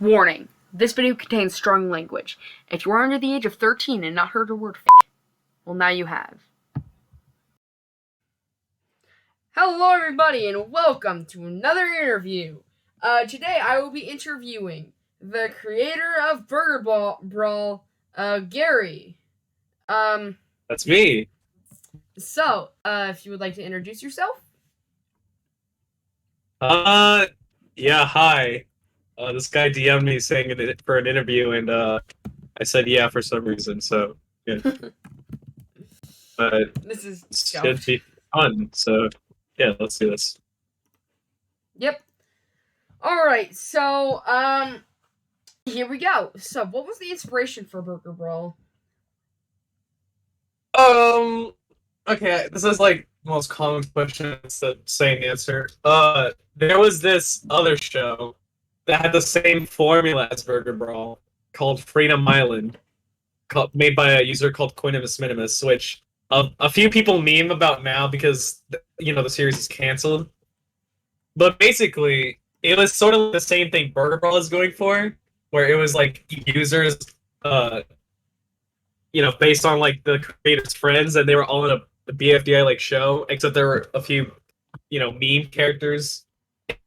Warning. This video contains strong language. If you are under the age of 13 and not heard the word well, now you have. Hello everybody and welcome to another interview. Today I will be interviewing the creator of Burger Brawl, Gery. That's me. So, if you would like to introduce yourself. Yeah, hi. This guy DM'd me saying for an interview, and I said yeah for some reason, so yeah. This is should be fun, so yeah, let's do this. Yep. Alright, so, here we go. So, what was the inspiration for Burger Brawl? Okay, this is like the most common question. It's the same answer. There was this other show that had the same formula as Burger Brawl called Freedom Island, made by a user called Quinimus Minimus, which a few people meme about now because, the series is canceled. But basically, it was sort of the same thing Burger Brawl is going for, where it was like users, based on like the creators' friends, and they were all in a BFDI like show, except there were a few, meme characters.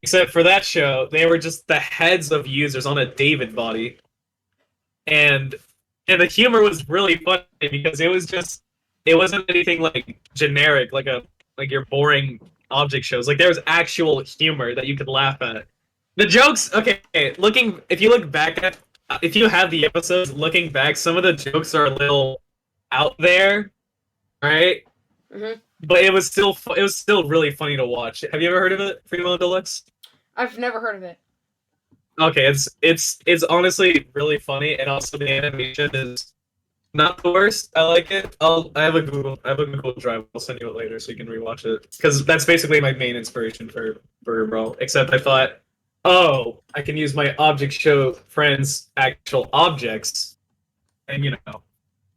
Except for that show, they were just the heads of users on a David body, and the humor was really funny because it wasn't anything like generic like your boring object shows. Like there was actual humor that you could laugh at. The jokes, okay, if you have the episodes, looking back, some of the jokes are a little out there, right? Mm-hmm. But it was still really funny to watch. Have you ever heard of it, Freedom Island Deluxe? I've never heard of it. Okay, it's honestly really funny, and also the animation is not the worst. I like it. I have a Google Drive. I'll send you it later so you can rewatch it, because that's basically my main inspiration for Burger Brawl. Except I thought, oh, I can use my object show friends' actual objects, and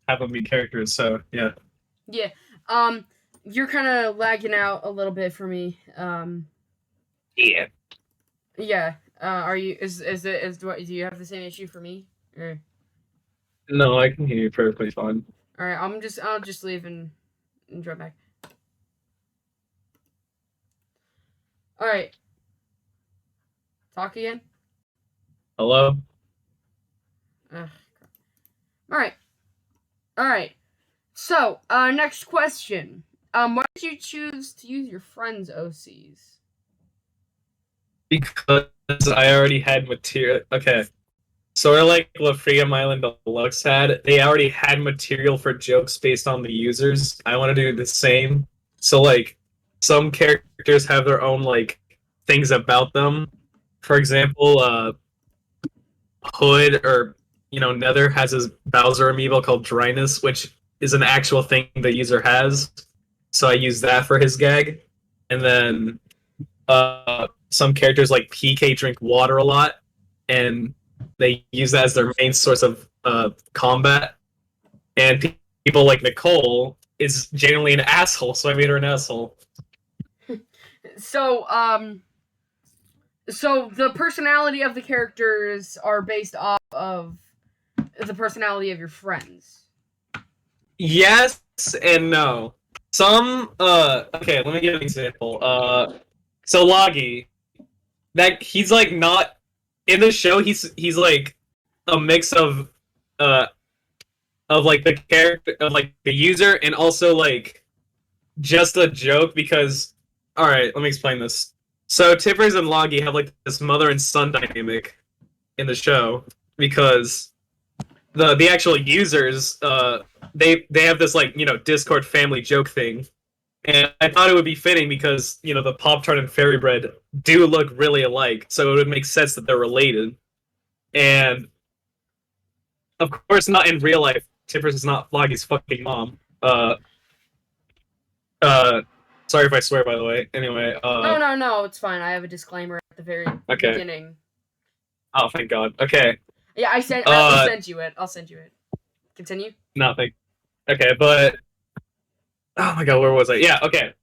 have them be characters. So yeah. Yeah. You're kind of lagging out a little bit for me. Yeah. Yeah. Are you? Do you have the same issue for me? Or... No, I can hear you perfectly fine. All right. I'll just leave and drive back. All right. Talk again. Hello. All right. All right. So, next question. Why did you choose to use your friend's OCs? Because I already had material. Okay. Sort of like what Freedom Island Deluxe had. They already had material for jokes based on the users. I want to do the same. So, like, some characters have their own, like, things about them. For example, Hood or, Nether has his Bowser amiibo called Dryness, which is an actual thing the user has. So I use that for his gag. And then some characters like PK drink water a lot, and they use that as their main source of combat. And people like Nicole is genuinely an asshole, so I made her an asshole. So the personality of the characters are based off of the personality of your friends. Yes and no. Some okay, let me give an example. So Loggy, that he's like not in the show. He's like a mix of like the character of like the user and also like just a joke because. All right, let me explain this. So Tippers and Loggy have like this mother and son dynamic in the show because the actual users they have this like Discord family joke thing, and I thought it would be fitting because the Pop-Tart and Fairy Bread do look really alike, so it would make sense that they're related. And of course, not in real life. Tippers is not Loggy's fucking mom. Sorry if I swear, by the way. Anyway. No, it's fine. I have a disclaimer at the very beginning. Oh, thank God. Okay. Yeah, I'll send you it. I'll send you it. Continue. Nothing. Okay, but oh my God, where was I? Yeah, okay.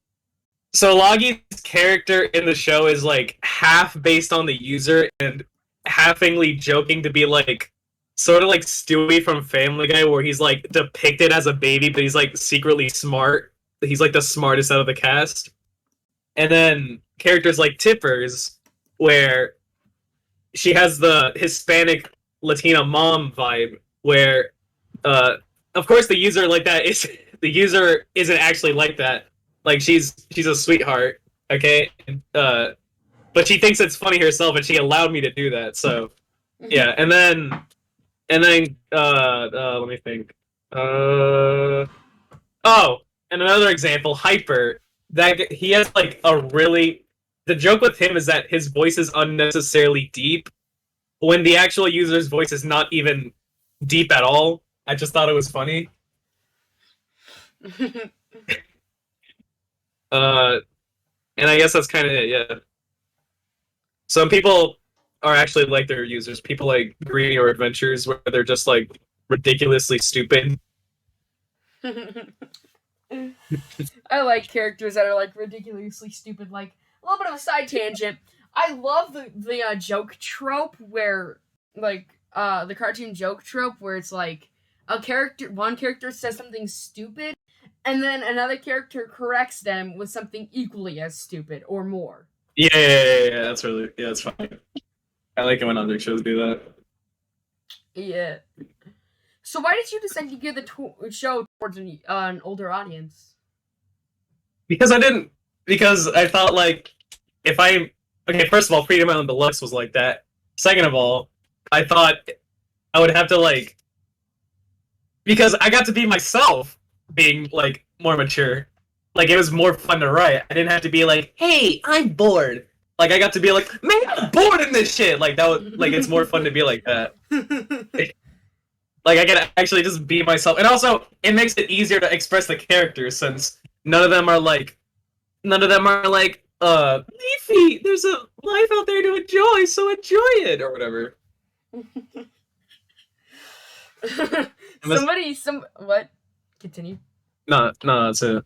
So Loggy's character in the show is like half based on the user and halfingly joking to be like sort of like Stewie from Family Guy, where he's like depicted as a baby, but he's like secretly smart. He's like the smartest out of the cast. And then characters like Tippers, where she has the Hispanic Latina mom vibe, where of course the user like that is the user isn't actually like that. Like she's a sweetheart, okay? But she thinks it's funny herself, and she allowed me to do that. So yeah, and then let me think. Oh, and another example, Hyper. That he has like a really. The joke with him is that his voice is unnecessarily deep, when the actual user's voice is not even deep at all. I just thought it was funny. And I guess that's kind of it. Yeah. Some people are actually like their users. People like Greedy or Adventures, where they're just like ridiculously stupid. I like characters that are like ridiculously stupid. Like a little bit of a side tangent. I love the joke trope where like the cartoon joke trope where it's like one character says something stupid, and then another character corrects them with something equally as stupid or more. Yeah. That's funny. I like it when other shows do that. Yeah. So why did you decide to give the show towards an older audience? Because I thought like if I okay, first of all, Freedom Island Deluxe was like that. Second of all, I thought I would have to like because I got to be myself, being like more mature. Like it was more fun to write. I didn't have to be like, "Hey, I'm bored." Like I got to be like, "Man, I'm bored in this shit." Like that was like it's more fun to be like that. Like I can actually just be myself, and also it makes it easier to express the characters since none of them are like Leafy, there's a life out there to enjoy, so enjoy it or whatever. What? Continue. No, that's it.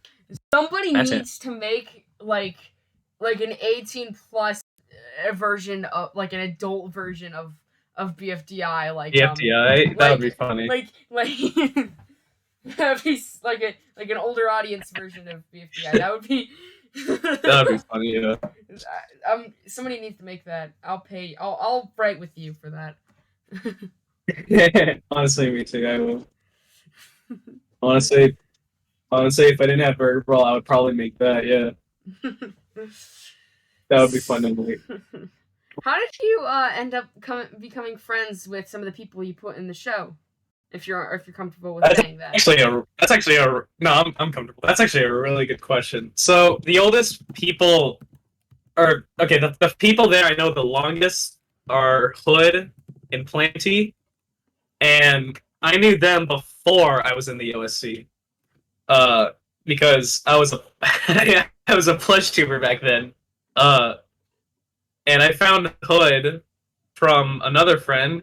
Somebody needs to make like an 18 plus version of like an adult version of BFDI, like BFDI. That would be funny. Like that'd be like an older audience version of BFDI. That would be. That'd be funny. Yeah. Somebody needs to make that. I'll pay. I'll write with you for that. Honestly, me too. I will. Honestly, if I didn't have Burger Brawl, I would probably make that. Yeah. That would be fun to make. How did you end up becoming friends with some of the people you put in the show? If you're comfortable with saying that. I'm comfortable. That's actually a really good question. So the oldest people are okay. The people there I know the longest are Hood and Planty, and I knew them before I was in the OSC. Because I was a I was a plush tuber back then. And I found Hood from another friend.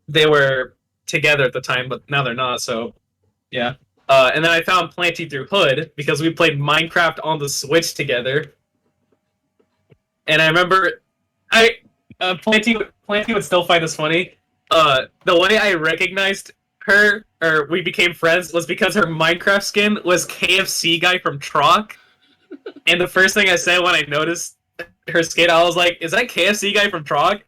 They were together at the time, but now they're not, so yeah. And then I found Planty through Hood because we played Minecraft on the Switch together. And I remember Planty would still find this funny. The way I recognized her, or we became friends, was because her Minecraft skin was KFC guy from Troc. And the first thing I said when I noticed her skin, I was like, "Is that KFC guy from Troc?"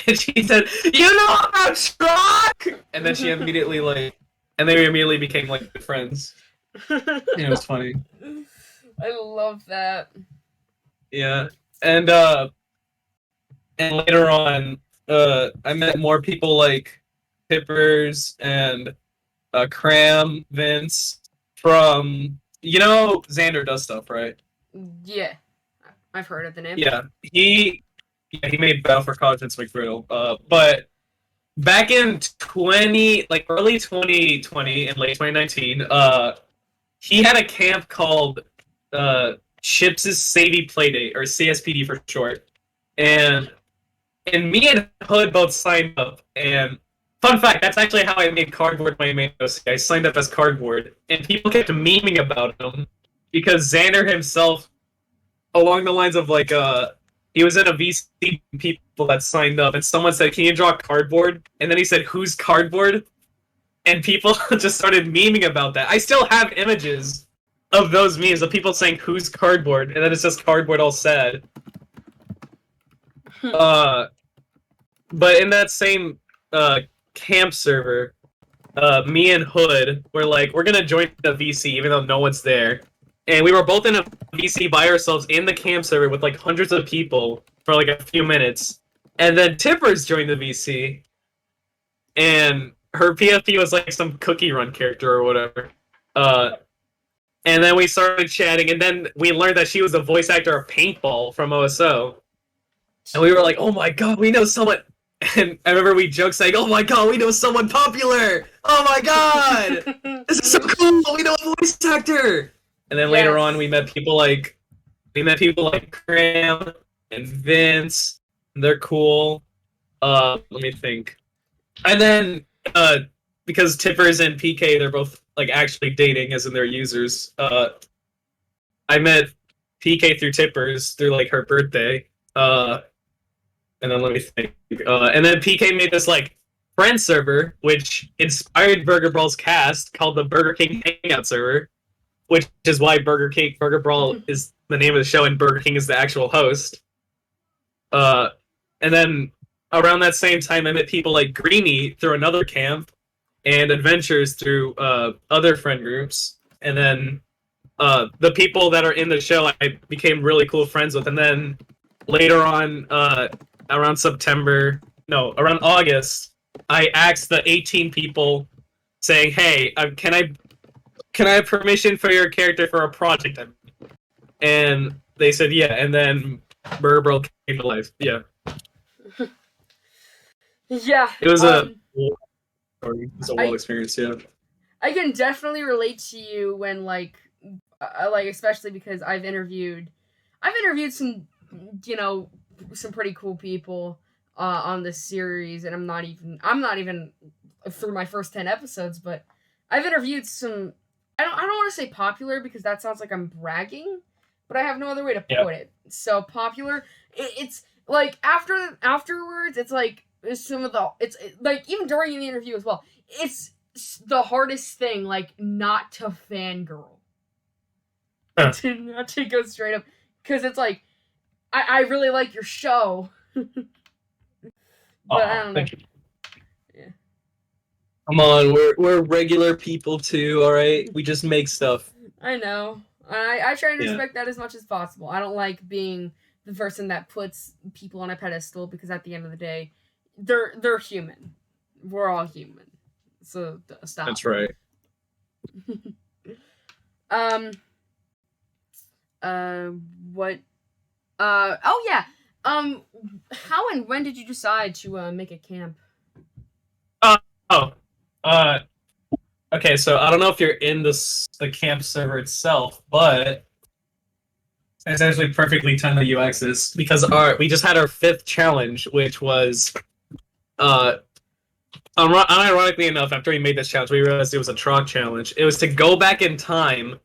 And she said, "You know about Troc?" And then she immediately and they immediately became like good friends. It was funny. I love that. Yeah, and later on, I met more people like Pippers and Cram, Vince from Xander does stuff, right? Yeah, I've heard of the name. Yeah, he made Battle for Conscience McGriddle. But back in early 2020 and late 2019, he had a camp called Chips' Savvy Playdate, or CSPD for short, and me and Hood both signed up. And fun fact, that's actually how I made Cardboard my main OC. I signed up as Cardboard, and people kept memeing about him because Xander himself, along the lines of he was in a VC people that signed up, and someone said, "Can you draw cardboard?" And then he said, "Who's cardboard?" And people just started memeing about that. I still have images of those memes of people saying, "Who's cardboard?" And then it's just cardboard all sad. But in that same camp server, me and Hood were like, we're gonna join the VC even though no one's there. And we were both in a VC by ourselves in the camp server with like hundreds of people for like a few minutes. And then Tippers joined the VC. And her PFP was like some cookie run character or whatever. And then we started chatting, and then we learned that she was the voice actor of Paintball from OSO. And we were like, oh my god, we know someone. And I remember we joked saying, oh my god, we know someone popular! Oh my god! This is so cool! We know a voice actor! And then later on, we met people like Cram and Vince. And they're cool. Let me think. And then, because Tippers and PK, they're both like actually dating, as in their users. I met PK through Tippers through like her birthday. And then let me think. And then PK made this like friend server, which inspired Burger Brawl's cast, called the Burger King Hangout server, which is why Burger Brawl is the name of the show, and Burger King is the actual host. And then around that same time, I met people like Greeny through another camp, and Adventures through other friend groups. And then the people that are in the show, I became really cool friends with. And then later on, around August, I asked the 18 people, saying, "Hey, can I have permission for your character for a project?" And they said, "Yeah." And then Burger Brawl came to life. Yeah. Yeah. It was a wild experience. Yeah. I can definitely relate to you when like especially because I've interviewed some some pretty cool people on this series, and I'm not even through my first 10 episodes, but I've interviewed some. I don't want to say popular because that sounds like I'm bragging, but I have no other way to put it. So popular, it's like afterwards, it's like some of the like even during the interview as well. It's the hardest thing, like not to fangirl, not to go straight up, because it's like I really like your show. But I don't know. Thank you. Yeah. Come on, we're regular people too, alright? We just make stuff. I know. I try and respect that as much as possible. I don't like being the person that puts people on a pedestal, because at the end of the day, they're human. We're all human. So stop. That's right. What? Oh yeah. How and when did you decide to make a camp? Okay, so I don't know if you're in the camp server itself, but it's actually perfectly timed that you asked this, because we just had our 5th challenge, which was unironically enough, after we made this challenge, we realized it was a Trog challenge. It was to go back in time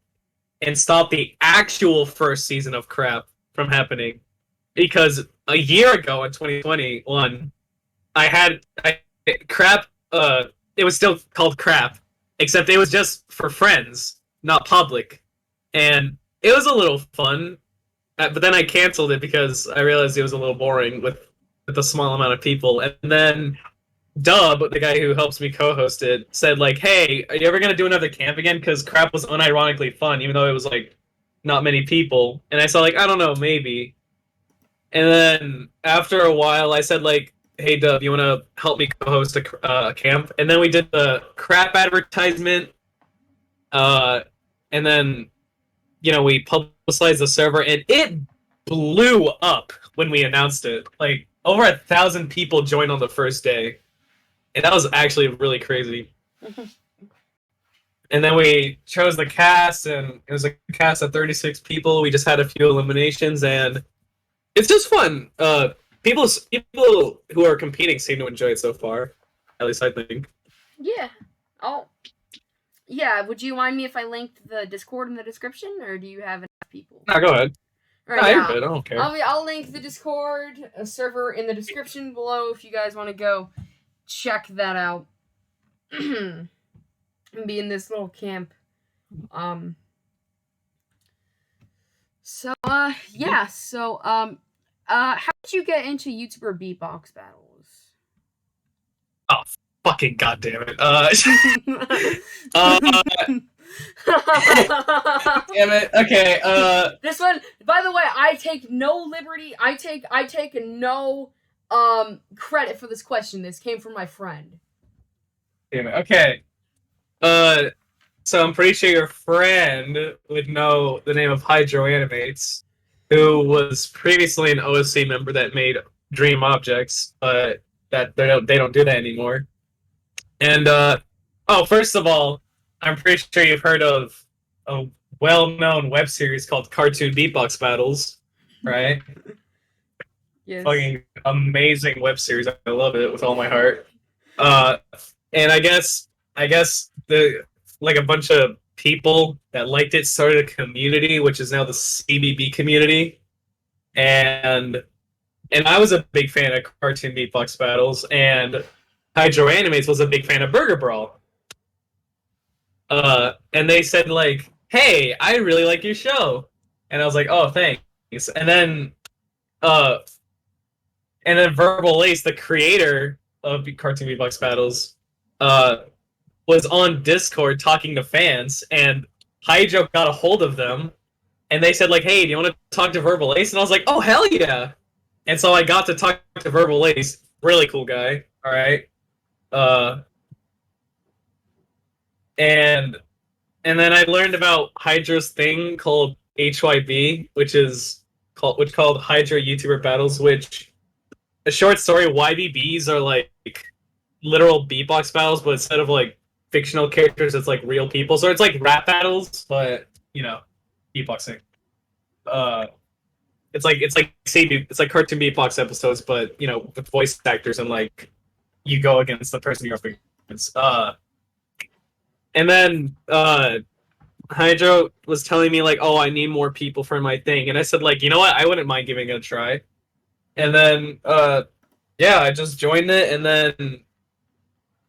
and stop the actual first season of Crap from happening. Because a year ago in 2021, Crap, it was still called Crap, except it was just for friends, not public. And it was a little fun, but then I canceled it because I realized it was a little boring with a small amount of people. And then Dub, the guy who helps me co-host it, said, like, hey, are you ever going to do another camp again? Because Crap was unironically fun, even though it was, like, not many people. And I said, like, I don't know, maybe. And then after a while, I said, like, hey, Dub, you want to help me co-host a camp? And then we did the Crap advertisement. And then, we publicized the server, and it blew up when we announced it. Like, over 1,000 people joined on the first day. And that was actually really crazy. And then we chose the cast, and it was a cast of 36 people. We just had a few eliminations, and it's just fun. People who are competing seem to enjoy it so far. At least I think. Yeah. Oh. Yeah, would you mind me if I linked the Discord in the description, or do you have enough people? No, go ahead. All right, No, you're yeah. good. I don't care. I'll link the Discord server in the description below if you guys want to go check that out. And be in this little camp. So yeah. So how did you get into YouTuber beatbox battles? Oh, fucking goddamn it. Damn it. Okay. This one, by the way, I take no liberty. I take no credit for this question. This came from my friend. Damn it. Okay. So I'm pretty sure your friend would know the name of Hydro Animates, who was previously an OSC member that made Dream Objects, but that they don't do that anymore. And first of all, I'm pretty sure you've heard of a well-known web series called Cartoon Beatbox Battles, right? Yes. Fucking amazing web series. I love it with all my heart. And I guess the like a bunch of people that liked it started a community, which is now the CBB community, and I was a big fan of Cartoon Beatbox Battles, and Hydro Animates was a big fan of Burger Brawl. And they said like, "Hey, I really like your show," and I was like, "Oh, thanks." And then Verbal Ace, the creator of Cartoon Beatbox Battles, was on Discord talking to fans, and Hydro got a hold of them, and they said like, "Hey, do you want to talk to Verbal Ace?" And I was like, "Oh, hell yeah!" And so I got to talk to Verbal Ace. Really cool guy. All right. And then I learned about Hydro's thing called HYB, which called Hydro YouTuber Battles, which a short story, YBBs are like literal beatbox battles, but instead of like fictional characters, it's like real people. So it's like rap battles, but beatboxing. It's like cartoon beatbox episodes, but with voice actors, and like you go against the person you're up against. And then Hydro was telling me like, "Oh, I need more people for my thing," and I said like, "You know what? I wouldn't mind giving it a try." And then I just joined it, and then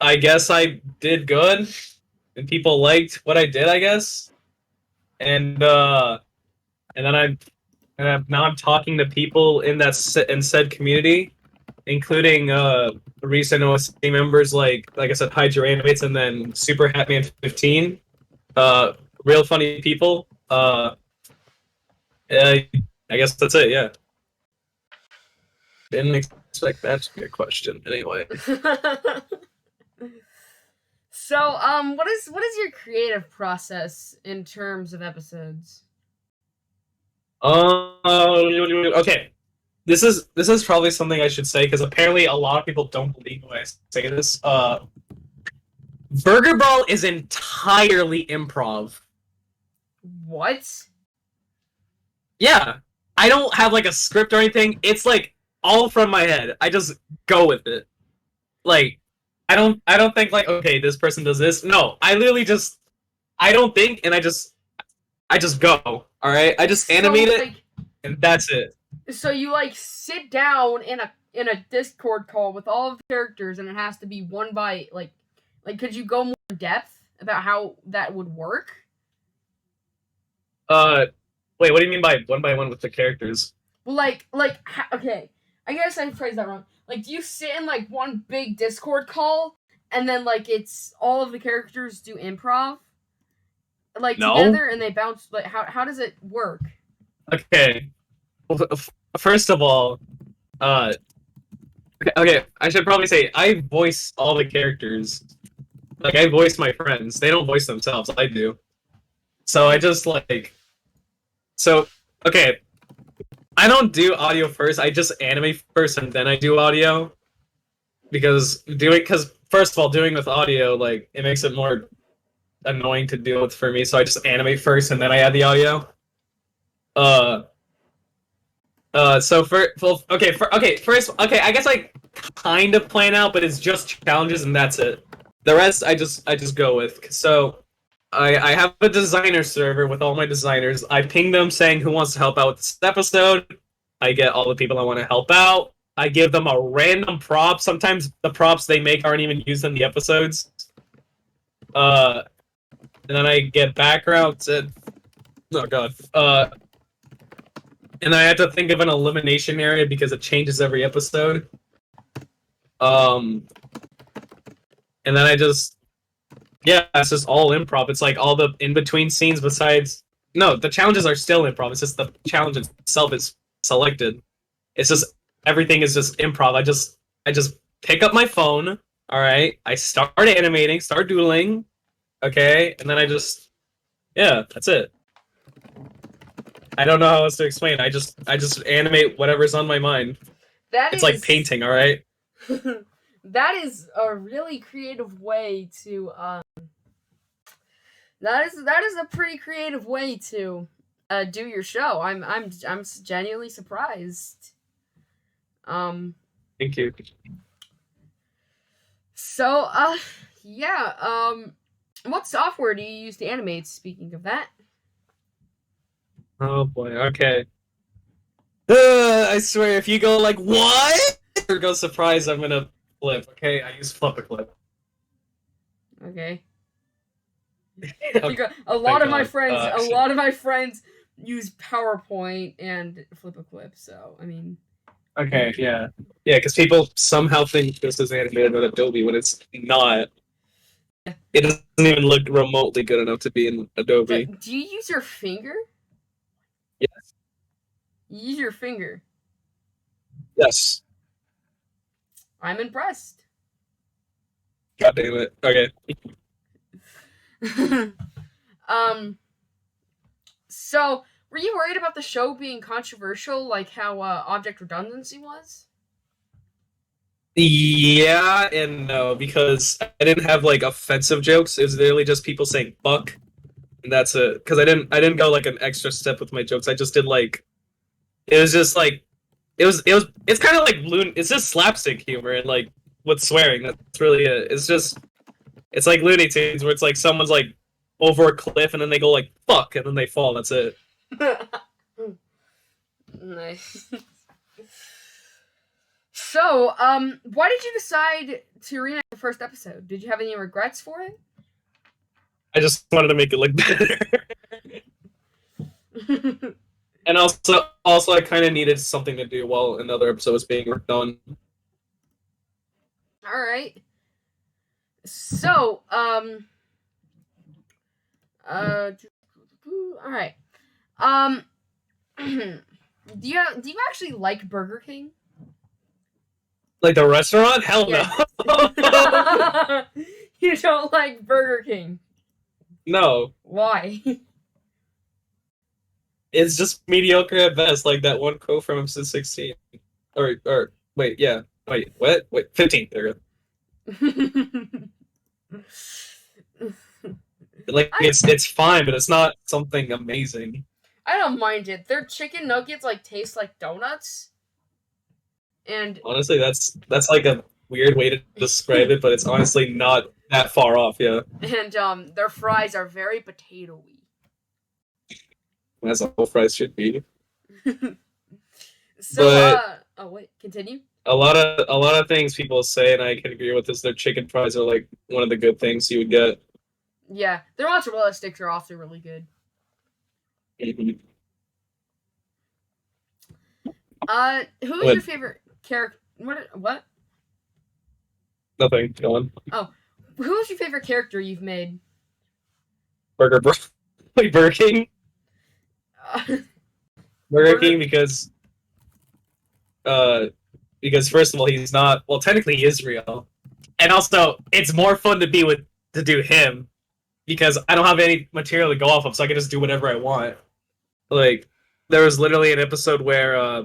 I guess I did good, and people liked what I did, I guess. And now I'm talking to people in said community, including recent OSC members like I said, Hydro Animates, and then Super Hatman 15. Real funny people. I guess that's it. Yeah. Didn't expect that to be a question. Anyway. So, what is your creative process in terms of episodes? Okay. This is probably something I should say because apparently a lot of people don't believe when I say this. Burger Brawl is entirely improv. What? Yeah, I don't have like a script or anything. It's like all from my head. I just go with it. Like, I don't think like, okay, this person does this. No, I literally just I don't think, and I just go. All right, I just animate it, and that's it. So you like sit down in a Discord call with all of the characters, and it has to be one by like could you go more in depth about how that would work? Wait, what do you mean by one with the characters? Well, okay, I guess I phrased that wrong. Like, do you sit in like one big Discord call, and then like it's all of the characters do improv, like together, and they bounce? Like, how does it work? Okay. Well, first of all, okay, I should probably say I voice all the characters. Like, I voice my friends. They don't voice themselves. I do. So I just okay. I don't do audio first. I just animate first, and then I do audio. Because first of all, doing with audio, like, it makes it more annoying to deal with for me. So I just animate first, and then I add the audio. I guess I kind of plan out, but it's just challenges and that's it. The rest I just go with. So, I have a designer server with all my designers. I ping them saying who wants to help out with this episode. I get all the people I want to help out. I give them a random prop. Sometimes the props they make aren't even used in the episodes. And then I get backgrounds and oh god. And I had to think of an elimination area because it changes every episode. And then I just it's just all improv. It's like all the in-between scenes besides no, the challenges are still improv. It's just the challenge itself is selected. It's just everything is just improv. I just pick up my phone, alright, I start animating, start doodling, okay, and then that's it. I don't know how else to explain. I just animate whatever's on my mind. It's like painting, alright? That is a really creative way to that is a pretty creative way to do your show. I'm genuinely surprised. Thank you. So what software do you use to animate, speaking of that? Oh boy, okay. I swear, if you go like, what? Or go surprise, I'm gonna flip, okay? I use Flip-a-Clip. Okay. A lot of my friends use PowerPoint and Flip-a-Clip, so, I mean... Okay, yeah. Yeah, because people somehow think this is animated with Adobe when it's not. It doesn't even look remotely good enough to be in Adobe. Do you use your finger? Yes. You use your finger? Yes. I'm impressed. God damn it. Okay. So, were you worried about the show being controversial, like how Object Redundancy was? Yeah and no, because I didn't have like offensive jokes. It was literally just people saying "fuck," and that's it. Because I didn't go like an extra step with my jokes. I just did like, it was just like, it's kind of like it's just slapstick humor and like with swearing. That's really it. It's like Looney Tunes where it's like someone's like over a cliff and then they go like "fuck" and then they fall. That's it. Nice. So, why did you decide to remake the first episode? Did you have any regrets for it? I just wanted to make it look better. And also I kind of needed something to do while another episode was being worked on. Alright. So, alright. Do you actually like Burger King? Like the restaurant? Hell yeah. No. You don't like Burger King? No. Why? It's just mediocre at best, like that one quote from episode 16. Or wait, yeah. Wait, what? Wait, 15. There we go. Like it's fine, but it's not something amazing. I don't mind it. Their chicken nuggets like taste like donuts. And honestly, that's like a weird way to describe it, but it's honestly not that far off, yeah. And their fries are very potato-y. As all fries should be. So, oh wait, continue. A lot of things people say, and I can agree with this. Their chicken fries are like one of the good things you would get. Yeah, their mozzarella sticks are also really good. Mm-hmm. Who is your favorite character? What? Nothing. Go on. Oh, who is your favorite character you've made? Burger Bro. Like Burger King. Burger King because first of all he's not, well, technically he is real, and also it's more fun to do him because I don't have any material to go off of, so I can just do whatever I want. Like there was literally an episode where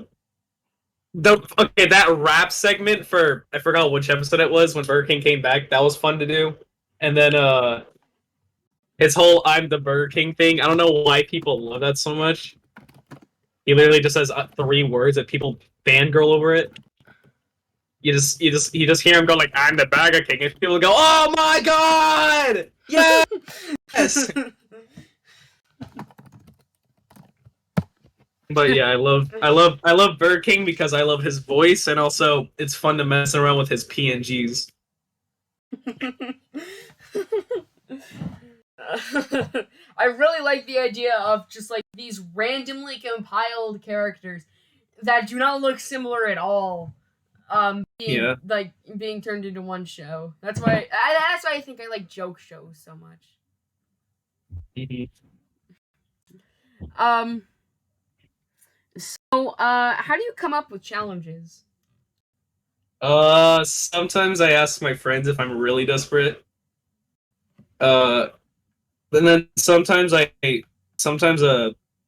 that rap segment for, I forgot which episode it was when Burger King came back, that was fun to do, and then his whole "I'm the Burger King" thing. I don't know why people love that so much. He literally just says 3 words that people fangirl over it. You just hear him go like, "I'm the Burger King," and people go, "Oh my god, yeah!" Yes. But yeah, I love Burger King because I love his voice, and also it's fun to mess around with his PNGs. I really like the idea of just like these randomly compiled characters that do not look similar at all. Yeah. Being turned into one show. That's why I think I like joke shows so much. Mhm. Um. So, how do you come up with challenges? Sometimes I ask my friends if I'm really desperate. Uh, and then sometimes this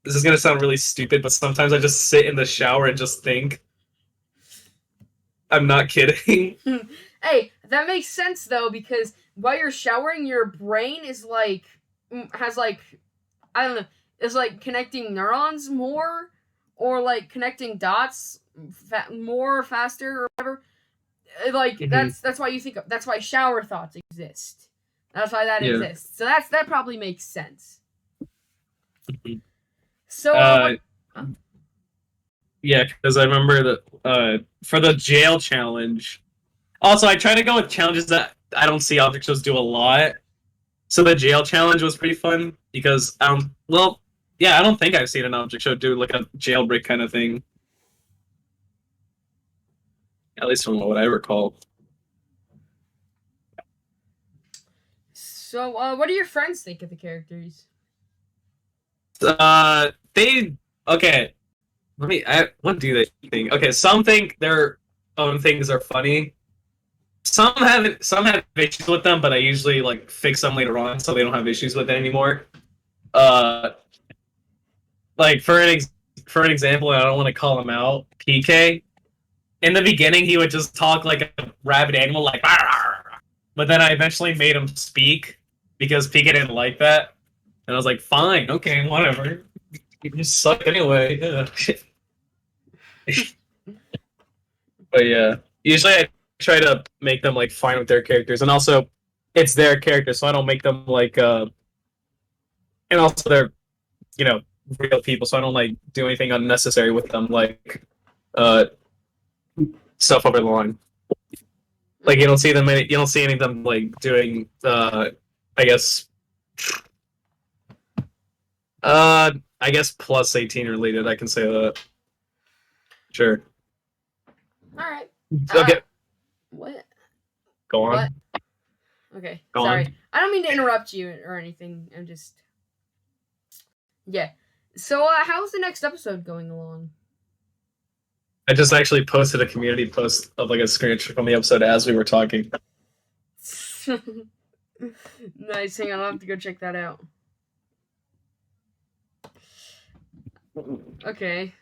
is gonna sound really stupid, but sometimes I just sit in the shower and just think. I'm not kidding. Hey, that makes sense though because while you're showering, your brain is like has like I don't know, is like connecting neurons more or like connecting dots more faster or whatever. Like Mhm. that's why you think that's why shower thoughts exist. That's why that Yeah. exists. So that probably makes sense. Mhm. So Uh, what? Huh? yeah, because I remember that for the jail challenge. Also, I try to go with challenges that I don't see object shows do a lot. So the jail challenge was pretty fun because well, yeah, I don't think I've seen an object show do like a jailbreak kind of thing. At least from what I recall. So what do your friends think of the characters? They okay. What do they think? Okay, some think their own things are funny. Some have issues with them, but I usually like fix them later on, so they don't have issues with it anymore. Uh, like for an example, I don't want to call him out. PK. In the beginning, he would just talk like a rabid animal, like. "Arr, arr." But then I eventually made him speak because PK didn't like that, and I was like, "Fine, okay, whatever. You just suck anyway." Yeah. But yeah, usually I try to make them like fine with their characters, and also it's their character, so I don't make them like and also they're you know real people, so I don't like do anything unnecessary with them, like uh stuff over the line. Like you don't see any of them like doing I guess I guess plus 18 related. I can say that. Sure. All right. Okay, What? go What? on. Okay, Go sorry. on. I don't mean to interrupt you or anything. I'm just yeah. So how's the next episode going along? I just actually posted a community post of like a screenshot from the episode as we were talking. Nice. Hang on, I'll have to go check that out. Okay.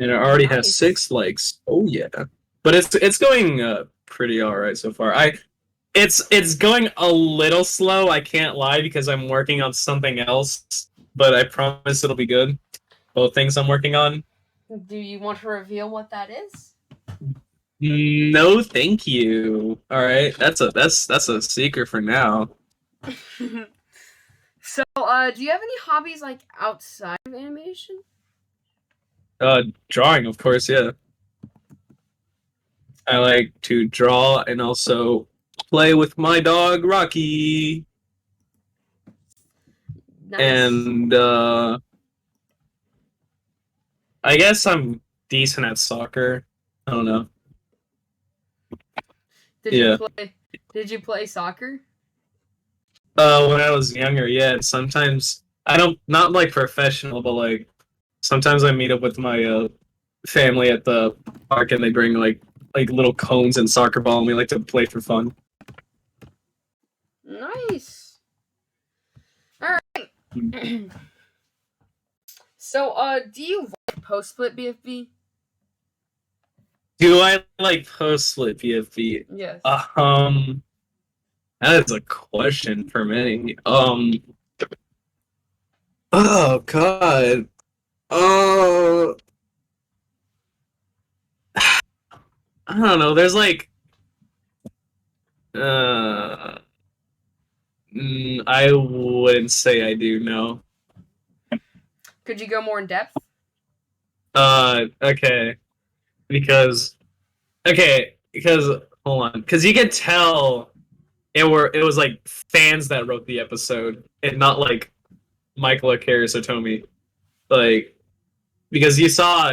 And it already has Nice. 6 likes. Oh yeah, but it's going pretty all right so far. It's going a little slow. I can't lie because I'm working on something else, but I promise it'll be good. Both things I'm working on. Do you want to reveal what that is? No, thank you. All right, that's a secret for now. So, do you have any hobbies like outside of animation? Drawing, of course, yeah. I like to draw and also play with my dog Rocky. Nice. And I guess I'm decent at soccer. I don't know. Did you Yeah. play? Did you play soccer? When I was younger, yeah. Sometimes I don't not like professional, but like sometimes I meet up with my family at the park and they bring like little cones and soccer ball and we like to play for fun. Nice. All right. So, do you like post split BFB? Do I like post split PFP? Yes. That is a question for many. Oh God. Oh, I don't know. There's like Uh, I wouldn't say I do. No. Could you go more in depth? Okay. Because because hold on, because you could tell it was like fans that wrote the episode and not like Michael or Karis or Tomy. Like because you saw,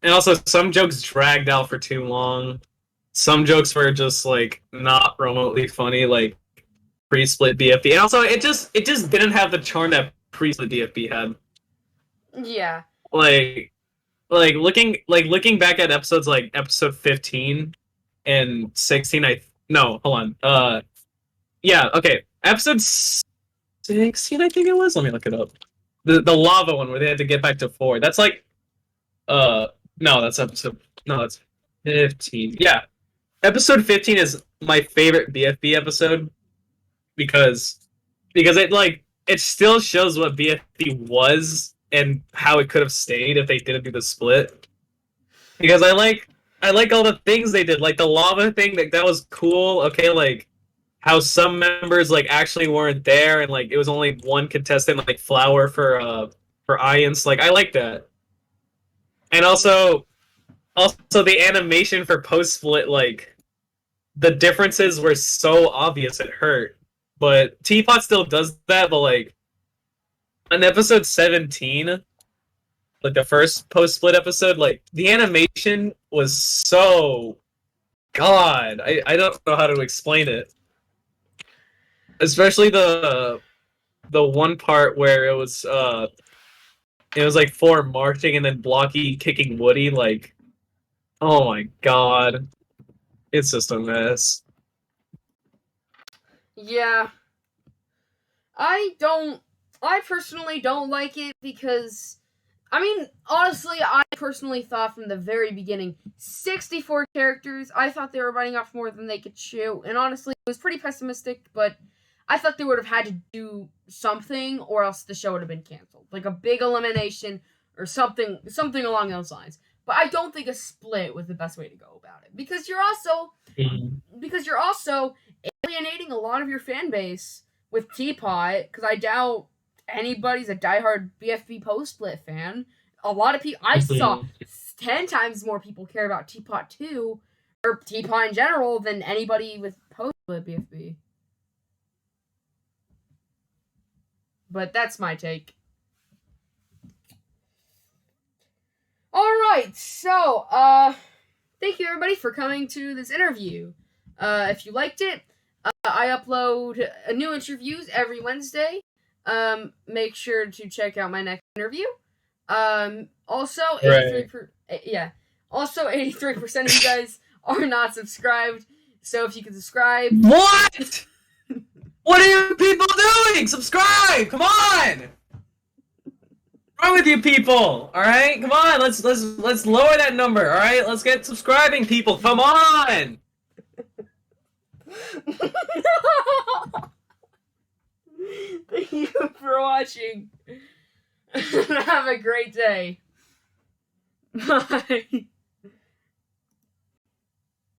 and also some jokes dragged out for too long. Some jokes were just like not remotely funny, like pre-split BFB, and also it just didn't have the charm that pre-split BFB had. Yeah. Like looking back at episodes like episode 15 and 16, I no, hold on. Yeah, okay. Episode 16, I think it was. Let me look it up. The lava one where they had to get back to 4. That's like no, that's episode no, that's 15. Yeah. Episode 15 is my favorite BFB episode because it still shows what BFB was and how it could have stayed if they didn't do the split. Because I like all the things they did, like the lava thing, that was cool. Okay, like how some members like actually weren't there and like it was only one contestant, like Flower for Iance. Like I like that. And also the animation for post split, like the differences were so obvious it hurt. But Teapot still does that, but like on episode 17, like the first post split episode, like the animation was so God. I don't know how to explain it. Especially the one part where it was like 4 marching and then Blocky kicking Woody, like oh my God. It's just a mess. Yeah. I personally don't like it because, I mean, honestly, I personally thought from the very beginning, 64 characters, I thought they were biting off more than they could chew, and honestly, it was pretty pessimistic, but I thought they would have had to do something, or else the show would have been canceled. Like a big elimination, or something along those lines. But I don't think a split was the best way to go about it, because you're also alienating a lot of your fan base with Teapot, because I doubt anybody's a diehard BFB post split fan. A lot of people, I saw 10 times more people care about Teapot 2 or Teapot in general than anybody with post split BFB. But that's my take. Alright, so, thank you everybody for coming to this interview. If you liked it, I upload new interviews every Wednesday. Make sure to check out my next interview. Also, 83% of you guys are not subscribed. So if you can subscribe. What? What are you people doing? Subscribe! Come on! What's wrong with you people? All right, come on. Let's lower that number. All right, let's get subscribing people. Come on. Thank you for watching. Have a great day. Bye.